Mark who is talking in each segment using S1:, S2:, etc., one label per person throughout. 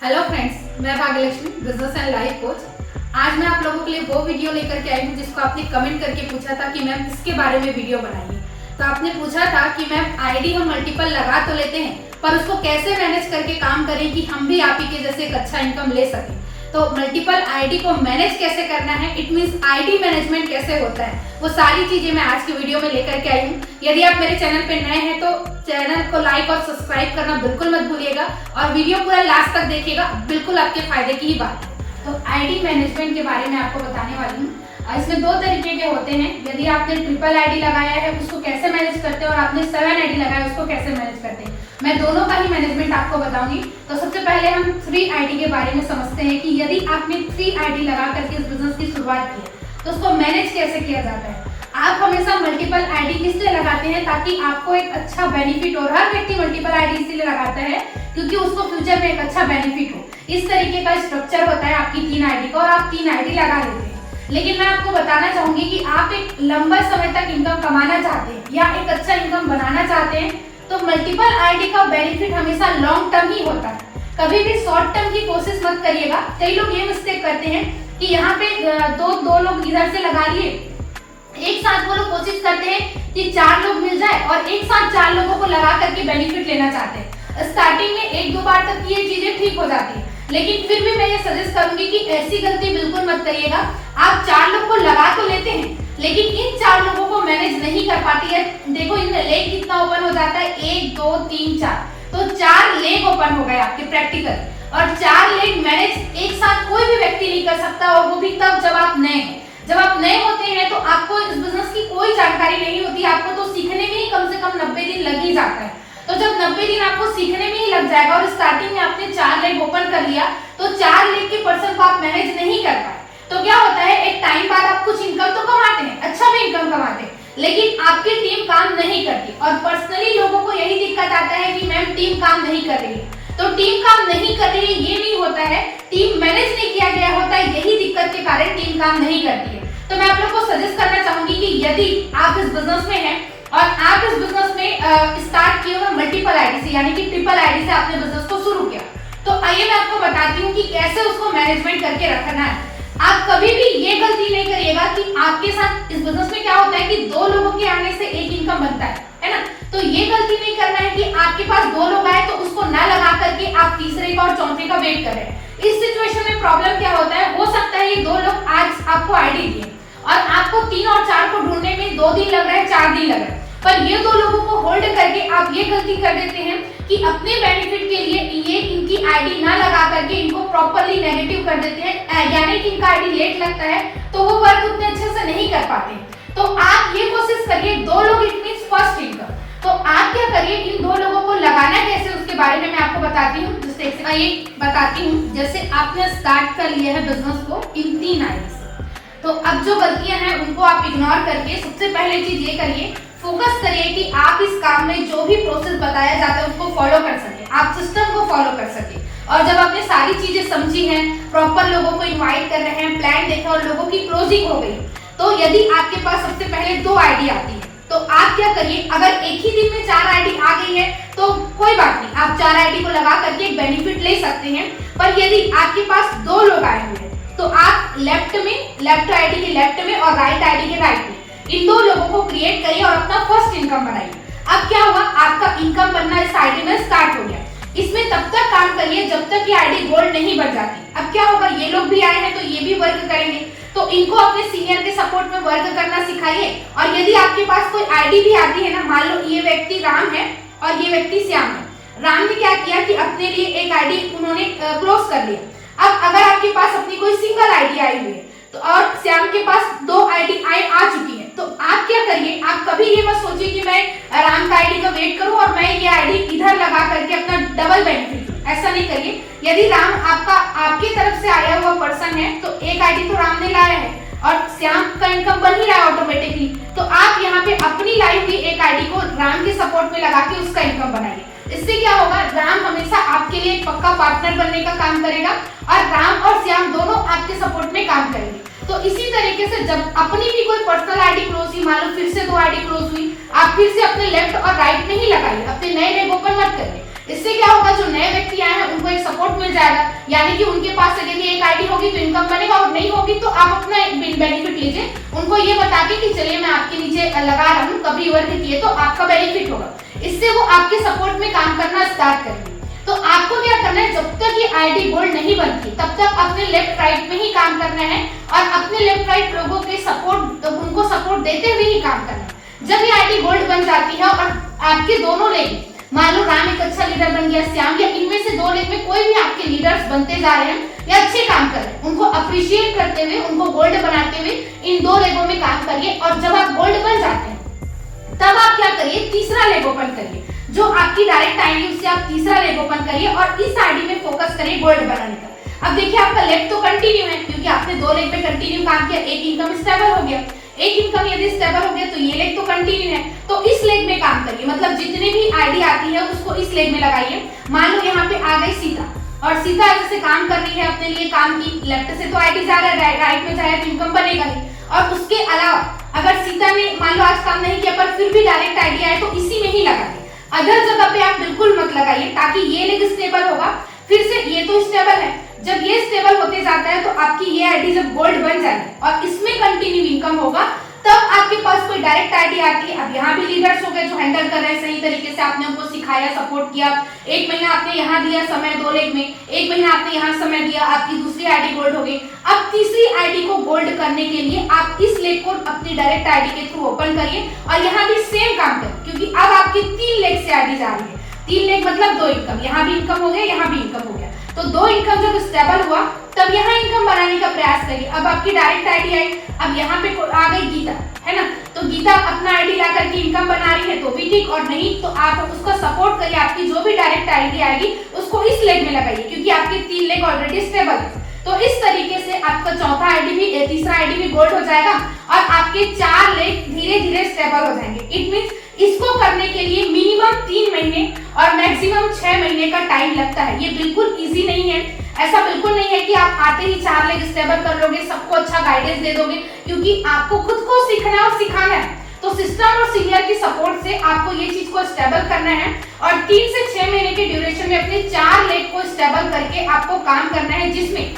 S1: Hello friends, मैं Bhagyalakshmi, business and life coach. आज मैं आप लोगों के लिए वो वीडियो लेकर के आई हूँ जिसको आपने कमेंट करके पूछा था कि मैम इसके बारे में वीडियो बनाइए। तो आपने पूछा था कि मैम आईडी हम मल्टीपल लगा तो लेते हैं पर उसको कैसे मैनेज करके काम करें कि हम भी आप ही के जैसे एक अच्छा इनकम ले सकें। तो मल्टीपल आईडी को मैनेज कैसे करना है, इट मींस आईडी मैनेजमेंट कैसे होता है, वो सारी चीजें मैं आज की वीडियो में लेकर के आई हूँ। यदि आप मेरे चैनल पे नए हैं तो चैनल को लाइक और सब्सक्राइब करना बिल्कुल मत भूलिएगा और वीडियो पूरा लास्ट तक देखिएगा, बिल्कुल आपके फायदे की ही बात है। तो आईडी मैनेजमेंट के बारे में आपको बताने वाली हूँ। इसमें दो तरीके के होते हैं। यदि आपने ट्रिपल आईडी लगाया है उसको कैसे मैनेज करते हैं और आपने 7 आईडी लगाया है उसको कैसे मैनेज करते हैं, मैं दोनों का ही मैनेजमेंट आपको बताऊंगी। तो सबसे पहले हम 3 आईडी के बारे में समझते हैं कि यदि आपने 3 आईडी लगा करके इस बिजनेस की शुरुआत की है तो उसको मैनेज कैसे किया जाता है। आप हमेशा मल्टीपल आईडी इसलिए लगाते हैं ताकि आपको एक अच्छा बेनिफिट हो। हर व्यक्ति मल्टीपल आईडी इसलिए लगाता है क्योंकि उसको फ्यूचर में एक अच्छा बेनिफिट हो। इस तरीके का स्ट्रक्चर होता है आपकी 3 आईडी का और आप 3 आईडी लगा लेते हैं। लेकिन मैं आपको बताना चाहूंगी कि आप एक लंबा समय तक इनकम कमाना चाहते हैं या एक अच्छा इनकम बनाना चाहते हैं तो मल्टीपल आईडी का बेनिफिट हमेशा लॉन्ग टर्म ही होता है। कभी भी शॉर्ट टर्म की कोशिश मत करिएगा। कई लोग ये मिस्टेक करते हैं कि यहाँ पे दो लोग इधर से लगा लिए, एक साथ वो लोग कोशिश करते हैं कि 4 लोग मिल जाए और एक साथ 4 लोगों को लगा करके बेनिफिट लेना चाहते हैं। स्टार्टिंग में 1-2 बार तक ये चीजें ठीक हो जाती है, लेकिन फिर भी मैं ये सजेस्ट करूंगी कि ऐसी गलती बिल्कुल मत करिएगा। आप 4 लोग को लगा तो लेते हैं लेकिन इन 4 लोगों को मैनेज नहीं कर पाती है। देखो इनमें लेग कितना ओपन हो जाता है, 1 2 3 4, तो 4 लेग ओपन हो गए आपके प्रैक्टिकल। और 4 लेग मैनेज एक साथ कोई भी व्यक्ति नहीं कर सकता, और वो भी तब जब आप नए हैं। जब आप नए होते हैं तो आपको इस बिजनेस की कोई जानकारी नहीं होती, आपको तो सीखने में ही कम से कम 90 दिन लग ही जाता है। तो जब 90 दिन आपको सीखने में ही लग जाएगा और स्टार्टिंग में आपने 4 लेग ओपन कर लिया तो 4 लेग के पर्सन को आप मैनेज नहीं कर पाए तो क्या होता है, एक टाइम बाद आप कुछ इनकम तो कमाते हैं, अच्छा भी इनकम कमाते हैं, लेकिन आपकी टीम काम नहीं करती। और पर्सनली लोगों को यही दिक्कत आता है कि मैम टीम काम नहीं कर रही है। तो टीम काम नहीं कर रही है ये नहीं होता है, टीम मैनेज नहीं किया गया होता है, यही दिक्कत के कारण टीम काम नहीं करती है। तो मैं आप लोग को सजेस्ट करना चाहूंगी कि यदि आप इस बिजनेस में हैं और आप इस बिजनेस में स्टार्ट किए हुए मल्टीपल आईडी से यानी कि ट्रिपल आईडी से आपने बिजनेस को शुरू किया, तो आइए मैं आपको बताती हूँ कि कैसे उसको मैनेजमेंट करके रखना है। आप कभी भी ये गलती नहीं करिएगा कि आपके साथ इस बिजनेस में क्या होता है कि 2 लोगों के आने से एक इनकम बनता है ना। तो ये गलती नहीं करना है कि आपके पास 2 लोग आए तो उसको ना लगा करके आप तीसरे का और चौथे का वेट कर रहे हैं। इस सिचुएशन में प्रॉब्लम क्या होता है, हो सकता है ये 2 लोग आज आपको आईडी दिए और आपको 3 और 4 को ढूंढने में 2 दिन लग रहे हैं, 4 दिन लग रहे हैं, पर ये 2 लोगों को होल्ड करके आप ये गलती कर देते हैं कि अपने बेनिफिट के लिए ये इनकी आईडी ना लगा करके इनको प्रॉपर्ली नेगेटिव कर देते हैं, यानी कि इनका आईडी लेट लगता है तो वो वर्क उतने अच्छे से नहीं कर पाते। तो आप ये कोशिश करिए 2 लोग इट मींस फर्स्ट इनकम। तो आप क्या करिए, इन 2 लोगों को लगाना कैसे उसके बारे में मैं आपको बताती हूँ। बताती हूँ जैसे आपने स्टार्ट कर लिया है बिजनेस को इन 3 आईडी से, तो अब जो गलतियां हैं उनको आप इग्नोर करके सबसे पहले चीज ये करिए, फोकस करिए कि आप इस काम में जो भी प्रोसेस बताया जाता है उसको फॉलो कर सके, आप सिस्टम को फॉलो कर सके। और जब आपने सारी चीजें समझी हैं, प्रॉपर लोगों को इनवाइट कर रहे हैं, प्लान देखा और लोगों की क्लोजिंग हो गई, तो यदि आपके पास सबसे पहले 2 आईडी आती है तो आप क्या करिए, अगर एक ही दिन में 4 आईडी आ गई है तो कोई बात नहीं, आप 4 आईडी को लगा करके एक बेनिफिट ले सकते हैं। पर यदि आपके पास 2 लोग आए हुए हैं तो आप लेफ्ट आईडी के लेफ्ट में और राइट आईडी के राइट में इन 2 लोगों को क्रिएट करिए और अपना फर्स्ट इनकम बनाइए। अब क्या हुआ, आपका इनकम बनना इस आईडी में स्टार्ट हो गया। इसमें तब तक काम करिए जब तक ये आईडी गोल्ड नहीं बन जाती। अब क्या होगा, ये लोग भी आए हैं तो ये भी वर्क करेंगे, तो इनको अपने सीनियर के सपोर्ट में वर्क करना सिखाइए। और यदि आपके पास कोई आईडी भी आती है ना, मान लो ये व्यक्ति राम है और ये व्यक्ति श्याम है। राम ने क्या किया कि अपने लिए एक आईडी उन्होंने क्लोज कर लिया। अब अगर आपके पास अपनी कोई सिंगल आईडी आई हुई है तो और श्याम के पास 2 आईडी आ चुकी है, तो आप क्या करिए, आप कभी ये मत सोचिए कि मैं राम का आईडी का वेट करूं और मैं ये आईडी इधर लगा करके अपना डबल बेनिफिट लूं, ऐसा नहीं करिए। यदि राम आपके तरफ से आया हुआ पर्सन है तो एक आईडी तो राम ने लाया है और श्याम का इनकम बन ही रहा है ऑटोमेटिकली, तो आप यहाँ पे अपनी लाइफ की एक आईडी को राम के सपोर्ट में लगा के उसका इनकम बनाइए। इससे क्या होगा, राम हमेशा आपके लिए एक पक्का पार्टनर बनने का काम करेगा और राम और श्याम दोनों आपके सपोर्ट में काम करेंगे। तो इसी तरीके से जब अपनी भी कोई पर्सनल आईडी क्लोज हुई, मान लो फिर से 2 आईडी क्लोज हुई, आप फिर से अपने लेफ्ट और राइट में ही लगाइए, अपने नए लेग ओपन मत करिए। इससे क्या होगा, जो नए व्यक्ति आए हैं उनको एक सपोर्ट मिल जाएगा, यानी कि उनके पास अगर ये एक आईडी होगी तो इनकम बनेगा, और नहीं होगी तो आप अपना बेनिफिट लीजिए, उनको ये बता के कि चलिए मैं आपके नीचे लगा रहा हूँ, कभी वर्क किए तो आपका बेनिफिट होगा। इससे वो आपके सपोर्ट में काम करना स्टार्ट करेंगे। तो आपको क्या करना है, जब तक ये आईडी गोल्ड नहीं बनती तब तक अपने लेफ्ट राइट में ही काम करना है, और अपने लेफ्ट राइट लोगों के सपोर्ट, उनको सपोर्ट देते हुए ही काम करना है। जब ये आईडी गोल्ड बन जाती है और आपके दोनों लेग, मान लो राम एक अच्छा लीडर बन गया, श्याम, या इनमें से दो लेग में कोई भी आपके लीडर्स बनते जा रहे हैं या अच्छे काम कर रहे हैं, उनको अप्रिशिएट करते हुए, उनको गोल्ड बनाते हुए इन दो लेगों में काम करिए। और जब आप गोल्ड बन जाते हैं तब आप क्या करिए, तीसरा लेग ओपन करिए, जो आपकी डायरेक्ट आईडी, उससे आप तीसरा लेग ओपन करिए और इस आईडी में फोकस करिए गोल्ड बनाने का। अब देखिए आपका लेग तो कंटिन्यू है, क्योंकि आपने दो लेग पे कंटिन्यू काम किया, एक इनकम स्टेबल हो गया, एक इनकम यदि स्टेबल हो गया तो ये लेग तो कंटिन्यू है, तो इस लेग में काम करिए, मतलब जितनी भी आईडी आती है उसको इस लेग में लगाइए। मान लो यहाँ पे आ गई सीता, और सीता जैसे काम कर रही है अपने लिए काम की, लेफ्ट से तो आईडी जा रहा है, राइट में जाए तो इनकम बनेगा ही, और उसके अलावा अगर सीता ने मान लो आज काम नहीं किया पर फिर भी डायरेक्ट आईडी आए तो इसी में ही लगाइए, अदर जगह पे आप बिल्कुल मत लगाइए, ताकि ये लेग स्टेबल होगा, फिर से ये तो स्टेबल है, जब ये स्टेबल होते जाता है तो आपकी ये आईडी जब गोल्ड बन जाएगी और इसमें कंटिन्यू इनकम होगा, तब आपके पास कोई डायरेक्ट आईडी आती है। अब यहाँ भी लीडर्स हो गए जो हैंडल कर रहे हैं सही तरीके से, आपने उनको सिखाया, सपोर्ट किया, एक महीना आपने यहाँ दिया समय दो लेग में, एक महीना आपने यहाँ समय दिया, आपकी दूसरी आईडी गोल्ड हो गई। अब तीसरी आईडी को गोल्ड करने के लिए आप इस लेग को अपनी डायरेक्ट आईडी के थ्रू ओपन करिए और यहाँ भी सेम काम करें, क्योंकि अब आपकी 3 लेग से आईडी जा रही है, 3 लेग मतलब 2 इनकम, यहाँ भी इनकम हो गया, यहाँ भी इनकम हो गया, तो 2 इनकम जब स्टेबल हुआ तब यहाँ इनकम बनाने का प्रयास करिए। अब आपकी डायरेक्ट आईडी आई, अब यहाँ पे आ गई गीता, है ना, तो गीता अपना आईडी ला करके इनकम बना रही है तो भी ठीक, और नहीं तो आप उसको सपोर्ट करिए, आपकी जो भी डायरेक्ट आईडी आएगी उसको इस लेग में लगाइए, क्योंकि आपके 3 लेग ऑलरेडी स्टेबल है। तो इस तरीके से आपका चौथा आईडी भी, तीसरा आईडी भी गोल्ड हो जाएगा और आपके 4 लेग धीरे धीरे स्टेबल हो जाएंगे। इट मींस इसको करने के लिए मिनिमम 3 महीने और मैक्सिमम 6 महीने का टाइम लगता है। ये बिल्कुल इजी नहीं है, ऐसा बिल्कुल नहीं है कि आप आते ही 4 लेग स्टेबल कर लोगे, सबको अच्छा गाइडेंस दे दोगे, क्योंकि आपको खुद को सीखना और सिखाना है। तो सिस्टम और सीनियर की सपोर्ट से आपको ये चीज को स्टेबल करना है और 3 से 6 महीने के ड्यूरेशन में अपने 4 लेग को स्टेबल करके आपको काम करना है, जिसमें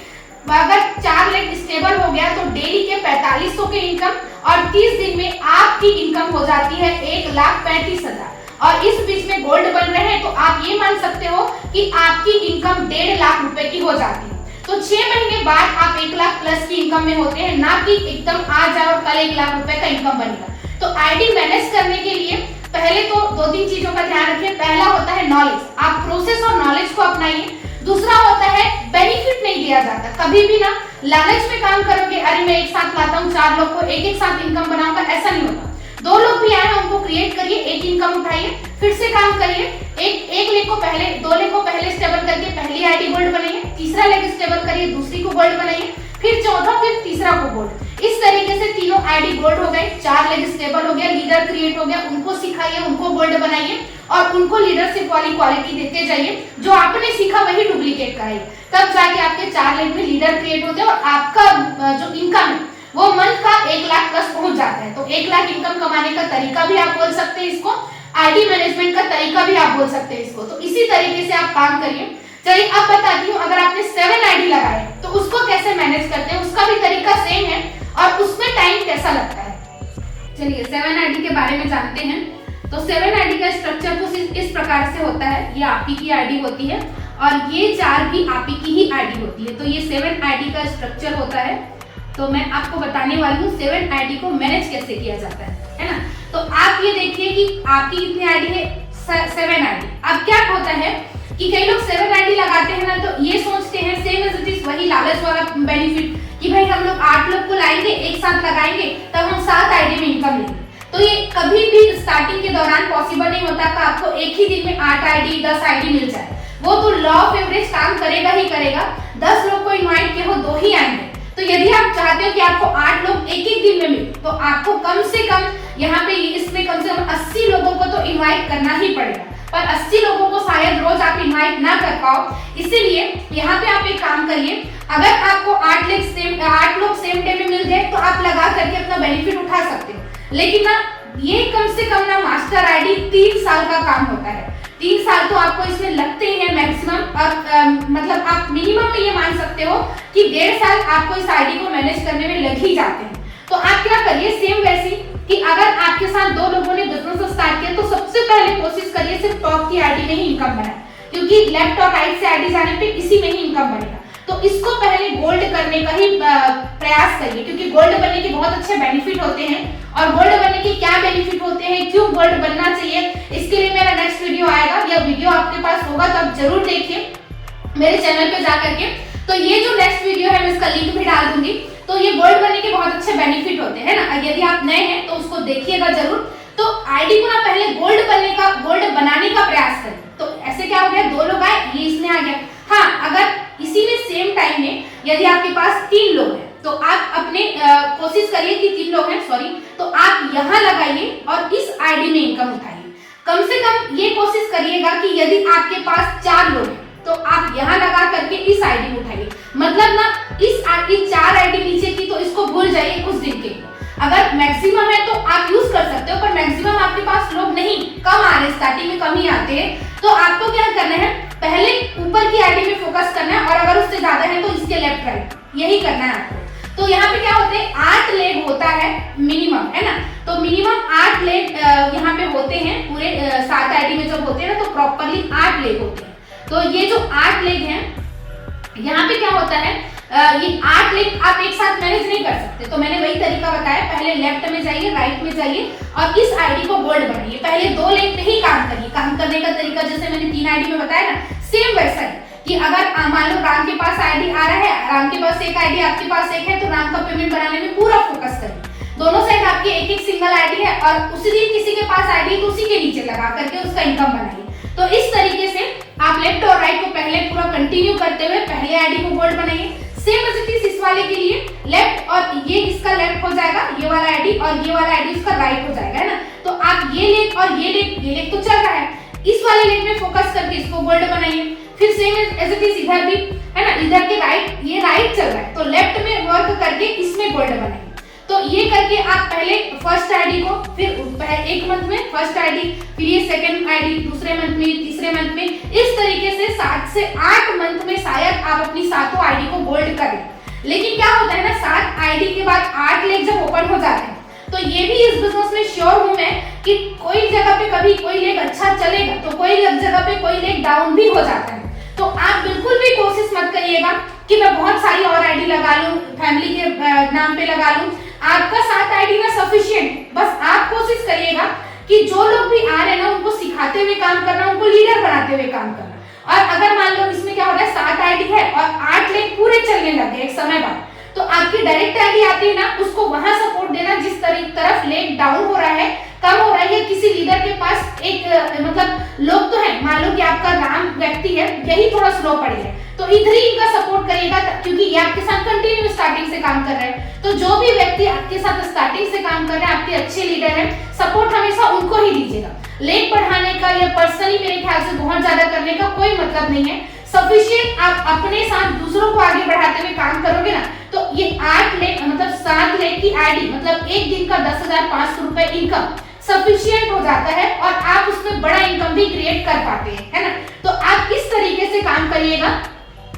S1: अगर 4 लेग स्टेबल हो गया तो डेली के 4500 के इनकम और 30 दिन में आपकी इनकम हो जाती है 1,35,000। और इस बीच में गोल्ड बन रहे हैं तो आप ये मान सकते हो कि आपकी इनकम 1.5 लाख रुपए की हो जाती है। तो 6 महीने बाद आप 1 लाख प्लस की इनकम में होते हैं, ना कि एकदम आ जाए और कल 1 लाख रुपए का इनकम बनेगा। तो आईडी मैनेज करने के लिए पहले तो 2-3 चीजों का ध्यान रखिए। पहला होता है नॉलेज, आप प्रोसेस और नॉलेज को अपनाइए। दूसरा होता है बेनिफिट नहीं दिया जाता, कभी भी ना लालच में काम करोगे, अरे मैं एक साथ लाता हूँ 4 लोग को एक साथ इनकम बनाऊंगा, ऐसा नहीं होता। 2 लोग भी आए हैं उनको क्रिएट करिए, एक इनकम उठाइए, फिर से काम करिए, एक लेग को पहले 2 लेग को पहले स्टेबल करके पहली आईडी गोल्ड बनाइए, तीसरा लेग स्टेबल करिए, दूसरी को गोल्ड बनाइए, फिर चौथा, फिर तीसरा को गोल्ड। इस तरीके से तीनों आईडी गोल्ड हो गए, 4 लेग स्टेबल हो गया, लीडर क्रिएट हो गया, उनको सिखाइए, उनको गोल्ड बनाइए और उनको लीडरशिप वाली क्वालिटी देते जाइए। जो आपने सीखा वही डुप्लीकेट कराइए, तब जाके आपके 4 लेग में लीडर क्रिएट होते हैं और आपका जो इनकम है वो मंथ का 1 लाख प्लस पहुंच जाता है। तो 1 लाख इनकम कमाने का तरीका भी आप बोल सकते हैं इसको, आईडी मैनेजमेंट का तरीका भी आप बोल सकते हैं इसको। तो इसी तरीके से आप काम करिए। चलिए अब बताती हूँ, अगर आपने 7 आईडी लगाए तो उसको कैसे मैनेज करते हैं, उसका भी तरीका सेम है और उसमें टाइम कैसा लगता है। चलिए 7 आईडी के बारे में जानते हैं। तो 7 आईडी का स्ट्रक्चर कुछ इस प्रकार से होता है। ये आप ही की आईडी होती है और ये 4 भी आप ही की ही आईडी होती है। तो ये 7 आईडी का स्ट्रक्चर होता है। तो मैं आपको बताने वाली हूँ 7 आईडी को मैनेज कैसे किया जाता है ना। तो आप ये देखिए कि आपकी कितनी आईडी है, 7 आईडी। अब क्या होता है कि कई लोग 7 आईडी लगाते हैं ना, तो ये सोचते हैं सेम एज इट इज, वही लालच वाला बेनिफिट कि भाई हम लोग 8 लोग को लाएंगे, एक साथ लगाएंगे, तब हम 7 आईडी में इनकम लेंगे। तो ये कभी भी स्टार्टिंग के दौरान पॉसिबल नहीं होता कि आपको एक ही दिन में 8 आईडी 10 आईडी मिल जाए। वो तो लॉ ऑफ एवरेज काम करेगा ही करेगा। 10 लोग को इन्वाइट किए हो 2 ही आएंगे। तो यदि आप चाहते हो कि आपको 8 लोग एक एक दिन में मिले, तो आपको कम से कम यहाँ पे इसमें कम से कम 80 लोगों को तो इन्वाइट करना ही पड़ेगा। पर 80 लोगों को शायद रोज आप इन्वाइट ना कर पाओ, इसीलिए यहाँ पे आप एक काम करिए। अगर आपको 8 लोग सेम डे में मिल गए तो आप लगा करके अपना बेनिफिट उठा सकते हो। लेकिन ना ये कम से कम ना मास्टर आईडी 3 साल का काम होता है। 3 साल तो आपको इसमें लगते ही है मैक्सिमम, और मतलब आप मिनिमम में ये मान सकते हो कि 1.5 साल आपको इस आईडी को मैनेज करने में लग ही जाते हैं। तो आप क्या करिए, सेम वैसी कि अगर आपके साथ 2 लोगों ने बिजनेस स्टार्ट किया तो सबसे पहले कोशिश करिए सिर्फ टॉप की आईडी में ही इनकम बनाए, क्योंकि लेफ्ट और राइट से आईडी जाने पे इसी में ही इनकम बनेगा। तो इसको पहले गोल्ड करने का ही प्रयास करिए, क्योंकि गोल्ड बनने के बहुत अच्छे बेनिफिट होते हैं। और गोल्ड बनने के क्या बेनिफिट होते हैं, क्यों गोल्ड बनना चाहिए, इसके लिए मेरा नेक्स्ट वीडियो आएगा। यह वीडियो आपके पास होगा तो आप जरूर देखिए मेरे चैनल पे जा करके। तो ये जो नेक्स्ट वीडियो है मैं इसका लिंक भी डाल दूंगी। तो ये गोल्ड बनने के बहुत अच्छे बेनिफिट होते हैं ना, यदि आप नए हैं तो उसको देखिएगा जरूर। तो आईडी को ना पहले गोल्ड बनाने का प्रयास करें। तो ऐसे क्या हो गया, 2 लोग आए, ये इसमें आ गया। हाँ, अगर इसी में सेम टाइम में यदि आपके पास 3 लोग हैं तो आप अपने कोशिश करिए कि 3 लोग हैं सॉरी, तो आप यहाँ लगाइए और इस आईडी में इनकम उठाइए। कम से कम ये कोशिश करिएगा कि यदि आपके पास 4 लोग हैं तो आप यहाँ लगा करके इस आईडी में उठाइए। मतलब ना इस 4 आईडी नीचे की तो इसको भूल जाइए कुछ दिन के लिए। अगर मैक्सिमम है तो आप यूज कर सकते हो, पर मैक्सिमम आपके पास लोग नहीं, कम आ रहे, स्टार्टिंग में कम ही आते हैं। तो आपको क्या करना है, पहले ऊपर की आईडी में फोकस करना है, और अगर उससे ज्यादा है तो इसके लेफ्ट राइट, यही करना है आपको। तो यहाँ पे क्या होते हैं, 8 लेग होता है मिनिमम, है ना। तो मिनिमम 8 लेग यहाँ पे होते हैं पूरे 7 आईडी में जब होते हैं ना, तो प्रॉपरली 8 लेग होते हैं। तो ये जो 8 लेग हैं, यहाँ पे क्या होता है, ये 8 लेग आप एक साथ मैनेज नहीं कर सकते। तो मैंने वही तरीका बताया, पहले लेफ्ट में जाइए, राइट में जाइए और इस आईडी को गोल्ड बनाइए। पहले 2 लेग पे ही काम करिए। काम करने का तरीका जैसे मैंने 3 आईडी में बताया ना, सेम वैसा है कि अगर मान लो राम के पास आईडी आ रहा है, राम के पास एक आईडी, आपके पास एक है, तो राम का पेमेंट बनाने में पूरा फोकस करिए। दोनों साइड आपकी एक सिंगल आईडी है और उसी दिन किसी के पास आईडी तो उसी के नीचे लगा करके उसका इनकम बनाइए। तो इस तरीके से आप लेफ्ट और राइट को पहले पूरा कंटिन्यू करते हुए पहले आईडी को गोल्ड बनाइए। सेम एज इस वाले के लिए लेफ्ट, और ये इसका लेफ्ट हो जाएगा ये वाला आईडी, और ये वाला आईडी उसका राइट हो जाएगा, है ना। तो आप ये लेग और ये लेग तो चल रहा है, इस वाले लेग में फोकस करके इसको गोल्ड बनाइए। फिर सेम एज इधर भी, है ना, इधर के राइट, ये राइट चल रहा है तो लेफ्ट में वर्क करके इसमें गोल्ड बनाइए। तो ये करके आप पहले फर्स्ट आईडी को, फिर एक मंथ में फर्स्ट आईडी, फिर ये सेकंड आईडी, दूसरे मंथ में, तीसरे मंथ में, इस तरीके से 7 से 8 मंथ में शायद आप अपनी 7 आईडी को गोल्ड करें। लेकिन क्या होता है ना, 7 आईडी के बाद 8 लेग जब ओपन हो जाते हैं, तो ये भी इस बिजनेस में श्योर हूं मैं कि कोई जगह पे कभी कोई लेग अच्छा चलेगा तो कोई जगह पे कोई लेग डाउन भी हो जाता है। तो आप बिल्कुल भी कोशिश मत करिएगा कि मैं बहुत सारी और आईडी लगा लूं, फैमिली के नाम पे लगा लूं। आपका 7 आईडी ना सफिशिएंट। बस आप कोशिश करिएगा कि जो लोग भी आ रहे हैं ना, उनको सिखाते हुए काम करना, उनको लीडर बनाते हुए काम करना। और अगर मान लो इसमें क्या हो रहा है, 7 आईडी है और 8 लेग पूरे चलने लगे एक समय बाद, तो आपकी डायरेक्ट आईडी आती है ना, उसको वहां सपोर्ट देना जिस तरफ लेग डाउन हो रहा है, कम हो रहा है, या किसी लीडर के पास एक मतलब लोग तो है, मान लो कि आपका राम व्यक्ति है, यही थोड़ा स्लो पड़ी है, तो इधर ही इनका सपोर्ट करिएगा, क्योंकि ये आपके साथ कंटिन्यू स्टार्टिंग से काम कर रहे हैं। तो जो भी व्यक्ति आपके साथ स्टार्टिंग से काम कर रहे हैं, आपके अच्छे लीडर हैं, सपोर्ट हमेशा उनको ही दीजिएगा। लेग बढ़ाने का या पर्सनली मेरे ख्याल से बहुत ज्यादा करने का कोई मतलब नहीं है। सफिशिएंट आप अपने साथ दूसरों को आगे बढ़ाते हुए काम करोगे ना, तो ये 8 लेग मतलब 7 लेग की आईडी, मतलब एक दिन का 10,500 रुपए इनकम सफिशिएंट हो जाता है, और आप उसमें बड़ा इनकम भी क्रिएट कर पाते हैं, है ना। तो आप इस तरीके से काम करिएगा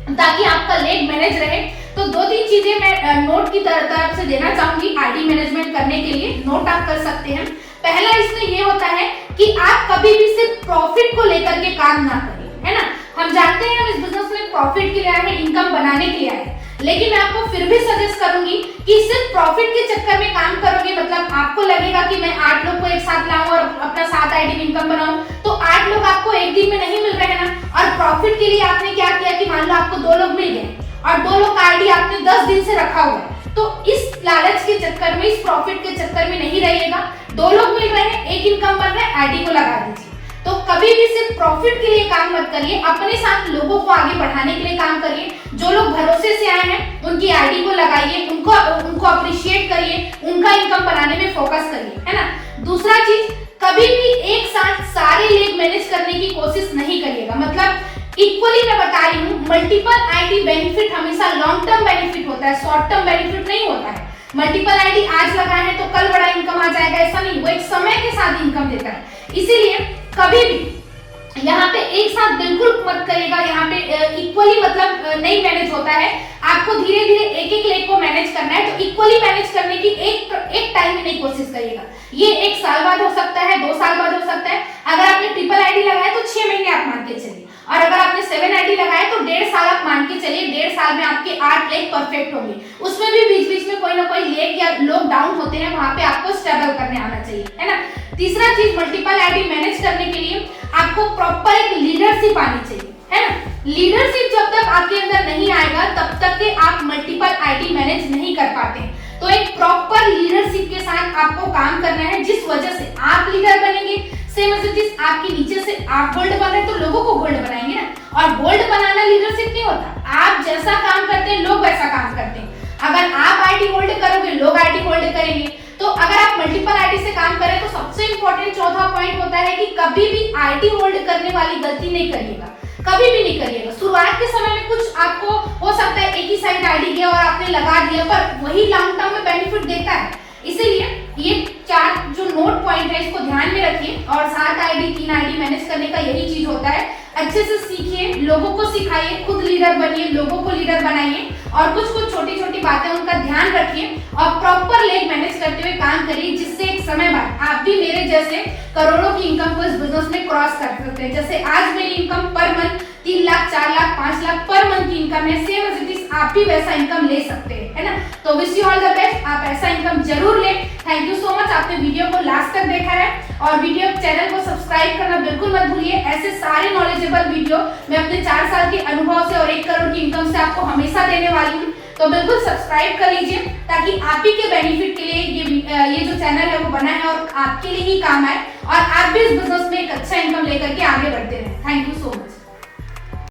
S1: ताकि आपका लेग मैनेज रहे। तो 2-3 चीजें मैं नोट की तरफ से देना चाहूंगी आईडी मैनेजमेंट करने के लिए, नोट आप कर सकते हैं। पहला इसमें ये होता है कि आप कभी भी सिर्फ प्रॉफिट को लेकर के काम ना करें, है ना। हम जानते हैं हम इस बिजनेस में प्रॉफिट के लिए आए हैं, इनकम बनाने के लिए आए हैं, लेकिन मैं आपको फिर भी सजेस्ट करूंगी कि सिर्फ प्रॉफिट के चक्कर में काम करोगे, मतलब आपको लगेगा कि मैं 8 लोग को एक साथ लाऊं और अपना 7 आईडी में इनकम बनाऊं, तो 8 लोग आपको एक दिन में नहीं मिल रहे हैं ना। और प्रॉफिट के लिए आपने क्या किया कि मान लो आपको 2 लोग मिल गए और 2 लोग का आईडी आपने 10 दिन से रखा हुआ है, तो इस लालच के चक्कर में, इस प्रॉफिट के चक्कर में नहीं रहिएगा। 2 लोग मिल रहे हैं, एक इनकम बन रहा है, आईडी को लगा दीजिए। तो कभी भी सिर्फ प्रॉफिट के लिए काम मत करिए, अपने साथ लोगों को आगे बढ़ाने के लिए काम करिए। जो लोग भरोसे से आए हैं उनकी आईडी को लगाइए, उनको अप्रिशिएट करिए, उनका इनकम बनाने में फोकस करिए, है ना। दूसरा चीज, कभी भी एक साथ सारे लेग मैनेज करने की कोशिश नहीं करिएगा। मतलब इक्वली मैं बता रही हूँ, मल्टीपल आईडी बेनिफिट हमेशा लॉन्ग टर्म बेनिफिट होता है, शॉर्ट टर्म बेनिफिट नहीं होता है। मल्टीपल आईडी आज लगाए हैं तो कल बड़ा इनकम आ जाएगा, ऐसा नहीं, वो एक समय के साथ इनकम देता है। इसीलिए कभी भी यहाँ पे एक साथ बिल्कुल मत करिएगा, यहाँ पे इक्वली मतलब नहीं मैनेज होता है। आपको धीरे धीरे एक एक लेग को मैनेज करना है, तो इक्वली मैनेज करने की एक टाइम में नहीं कोशिश करिएगा। ये 1 साल बाद हो सकता है, 2 साल बाद हो सकता है। अगर आपने ट्रिपल आईडी लगाया तो 6 महीने आप मान के चलिए, और अगर आपने 7 आईडी लगाया तो 1.5 साल आप मान के चलिए। 1.5 साल में आपके 8 लेग परफेक्ट होंगे। उसमें भी बीच बीच में कोई ना कोई लेग या लोग डाउन होते हैं, वहां पे आपको स्ट्रगल करने आना चाहिए, है ना। तीसरा चीज, मल्टीपल आईडी मैनेज करने के लिए आपको प्रॉपर एक लीडरशिप आनी चाहिए, है ना। लीडरशिप जब तक आपके अंदर नहीं आएगा तब तक के आप मल्टीपल आईडी मैनेज नहीं कर पाते। तो एक प्रॉपर लीडरशिप के साथ आपको काम करना है, जिस वजह से आप लीडर बनेंगे। सेम एज इट इज, आपके नीचे से आप गोल्ड बन रहे हैं तो लोगों को गोल्ड बनाएंगे ना। और गोल्ड बनाना लीडरशिप नहीं होता, आप जैसा काम करते हैं लोग वैसा काम करते हैं। अगर आप आईडी होल्ड करोगे, लोग आईडी होल्ड करेंगे। तो अगर आप मल्टीपल आईडी से काम करें तो सबसे इंपॉर्टेंट चौथा पॉइंट होता है कि कभी भी आईडी होल्ड करने वाली गलती नहीं करिएगा, कभी भी नहीं करिएगा। शुरुआत के समय में कुछ आपको हो सकता है एक ही साइड आईडी गया और आपने लगा दिया, पर वही लॉन्ग टर्म में बेनिफिट देता है। इसीलिए ये 4 जो नोट पॉइंट है इसको ध्यान में रखिए। और 7 आईडी 3 आईडी मैनेज करने का यही चीज होता है। अच्छे से सीखिए, लोगों को सिखाइए, खुद लीडर बनिए, लोगों को लीडर बनाइए, और कुछ कुछ छोटी छोटी बातें उनका ध्यान रखिए और प्रॉपर लेग मैनेज करते हुए काम करिए, जिससे एक समय बाद आप भी मेरे जैसे करोड़ों की इनकम को इस बिजनेस में क्रॉस कर सकते हैं। जैसे आज मेरी income per month 3 lakh, 4 lakh, 5 lakh per month की इनकम है, सेम एज इट इज आप भी वैसा इनकम ले सकते हैं, है ना। तो wish you all the best, आप ऐसा इनकम जरूर लें। थैंक यू सो मच, आपने वीडियो को लास्ट तक देखा है, और वीडियो चैनल को सब्सक्राइब करना बिल्कुल मत भूलिए। ऐसे सारे नॉलेजेबल वीडियो मैं अपने 4 साल के अनुभव से और 1 करोड़ की इनकम से आपको हमेशा देने वाली हूँ। तो बिल्कुल सब्सक्राइब कर लीजिए, ताकि आप ही के बेनिफिट के लिए ये जो चैनल है वो बना है और आपके लिए ही काम आए, और आप भी इस बिजनेस में एक अच्छा इनकम लेकर के आगे बढ़ते रहें। Thank you so much.